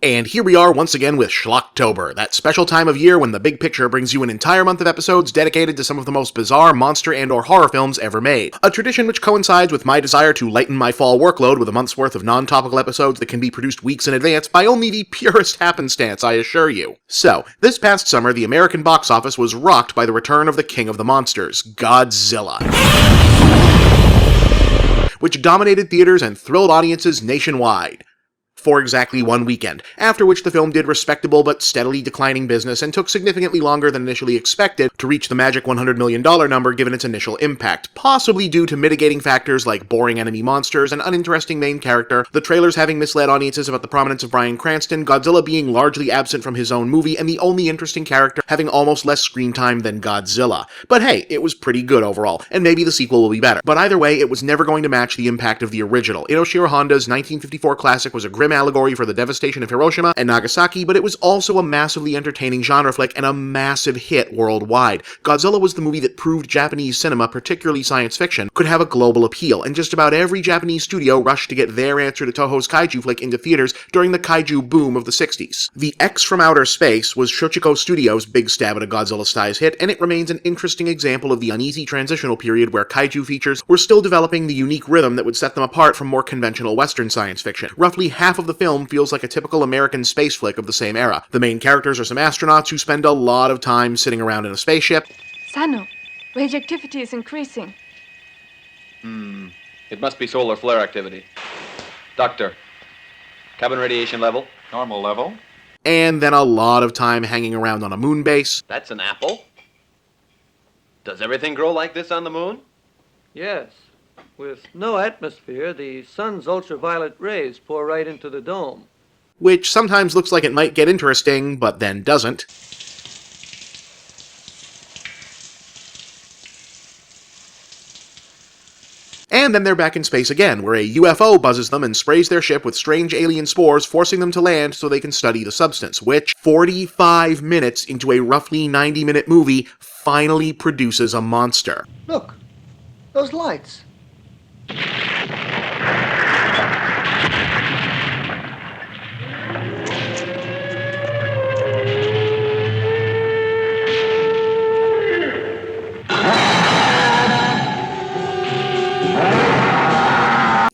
And here we are once again with SCHLOCKTOBER, that special time of year when the big picture brings you an entire month of episodes dedicated to some of the most bizarre monster and or horror films ever made. A tradition which coincides with my desire to lighten my fall workload with a month's worth of non-topical episodes that can be produced weeks in advance by only the purest happenstance, I assure you. So, this past summer, the American box office was rocked by the return of the king of the monsters, Godzilla, which dominated theaters and thrilled audiences nationwide for exactly one weekend, after which the film did respectable but steadily declining business and took significantly longer than initially expected to reach the magic $100 million number given its initial impact, possibly due to mitigating factors like boring enemy monsters, an uninteresting main character, the trailers having misled audiences about the prominence of Bryan Cranston, Godzilla being largely absent from his own movie, and the only interesting character having almost less screen time than Godzilla. But hey, it was pretty good overall, and maybe the sequel will be better. But either way, it was never going to match the impact of the original. Inoshiro Honda's 1954 classic was a grim allegory for the devastation of Hiroshima and Nagasaki, but it was also a massively entertaining genre flick and a massive hit worldwide. Godzilla was the movie that proved Japanese cinema, particularly science fiction, could have a global appeal, and just about every Japanese studio rushed to get their answer to Toho's kaiju flick into theaters during the kaiju boom of the 60s. The X from Outer Space was Shochiku Studios' big stab at a Godzilla-size hit, and it remains an interesting example of the uneasy transitional period where kaiju features were still developing the unique rhythm that would set them apart from more conventional Western science fiction. Roughly half of the film feels like a typical American space flick of the same era. The main characters are some astronauts who spend a lot of time sitting around in a spaceship. Sano, radioactivity is increasing. It must be solar flare activity. Doctor, cabin radiation level? Normal level. And then a lot of time hanging around on a moon base. That's an apple. Does everything grow like this on the moon? Yes. With no atmosphere, the sun's ultraviolet rays pour right into the dome. Which sometimes looks like it might get interesting, but then doesn't. And then they're back in space again, where a UFO buzzes them and sprays their ship with strange alien spores, forcing them to land so they can study the substance, which, 45 minutes into a roughly 90-minute movie, finally produces a monster. Look, those lights.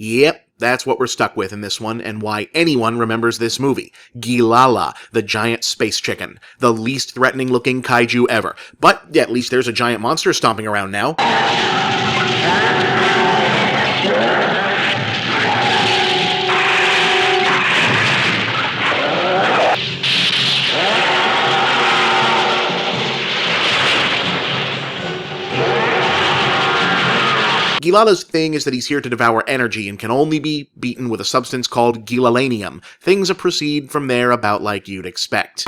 Yep, that's what we're stuck with in this one, and why anyone remembers this movie. Gilala, the giant space chicken. The least threatening-looking kaiju ever. But at least there's a giant monster stomping around now. Gilala's thing is that he's here to devour energy and can only be beaten with a substance called gilalanium. Things proceed from there about like you'd expect.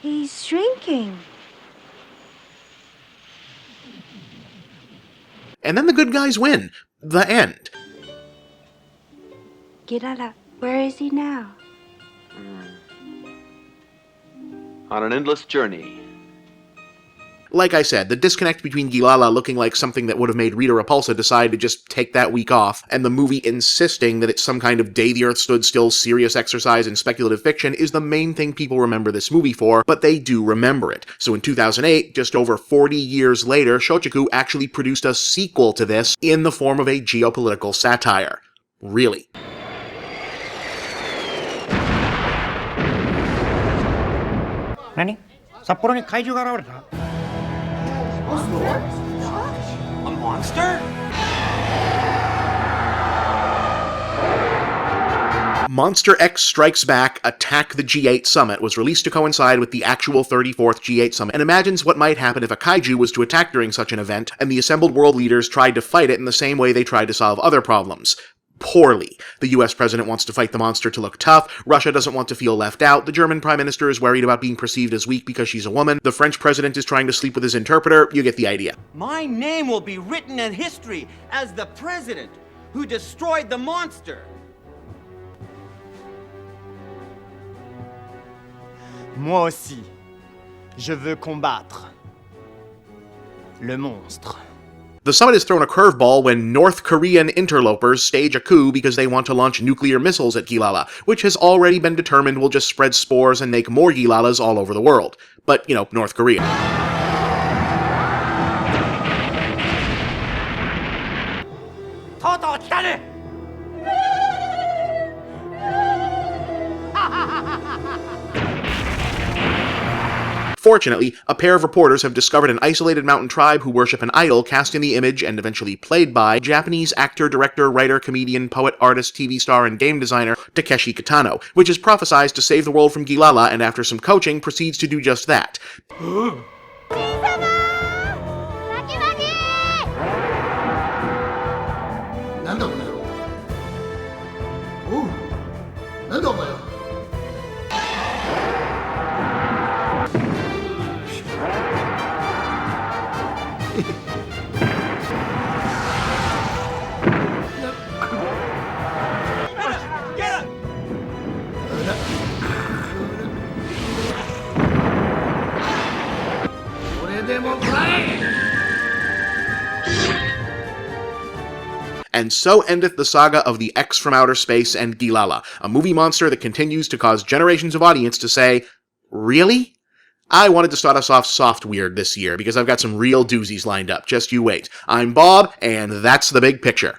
He's shrinking. And then the good guys win. The end. Kirara, where is he now? On an endless journey. Like I said, the disconnect between Gilala looking like something that would have made Rita Repulsa decide to just take that week off, and the movie insisting that it's some kind of day the earth stood still serious exercise in speculative fiction is the main thing people remember this movie for, but they do remember it. So in 2008, just over 40 years later, Shochiku actually produced a sequel to this in the form of a geopolitical satire. Really. Nani? Sapporo ni kaiju ga arawareta? A monster? Monster X Strikes Back Attack the G8 Summit was released to coincide with the actual 34th G8 Summit, and imagines what might happen if a kaiju was to attack during such an event, and the assembled world leaders tried to fight it in the same way they tried to solve other problems. Poorly. The US president wants to fight the monster to look tough, Russia doesn't want to feel left out, the German prime minister is worried about being perceived as weak because she's a woman, the French president is trying to sleep with his interpreter, you get the idea. My name will be written in history as the president who destroyed the monster. もし Je veux combattre le monstre. The summit is thrown a curveball when North Korean interlopers stage a coup because they want to launch nuclear missiles at Gilala, which has already been determined will just spread spores and make more Gilalas all over the world. But, North Korea. Fortunately, a pair of reporters have discovered an isolated mountain tribe who worship an idol cast in the image and eventually played by Japanese actor, director, writer, comedian, poet, artist, TV star, and game designer Takeshi Kitano, which is prophesized to save the world from Gilala and after some coaching proceeds to do just that. And so endeth the saga of the X from Outer Space and Gilala, a movie monster that continues to cause generations of audience to say, really? I wanted to start us off soft weird this year because I've got some real doozies lined up. Just you wait. I'm Bob, and that's the big picture.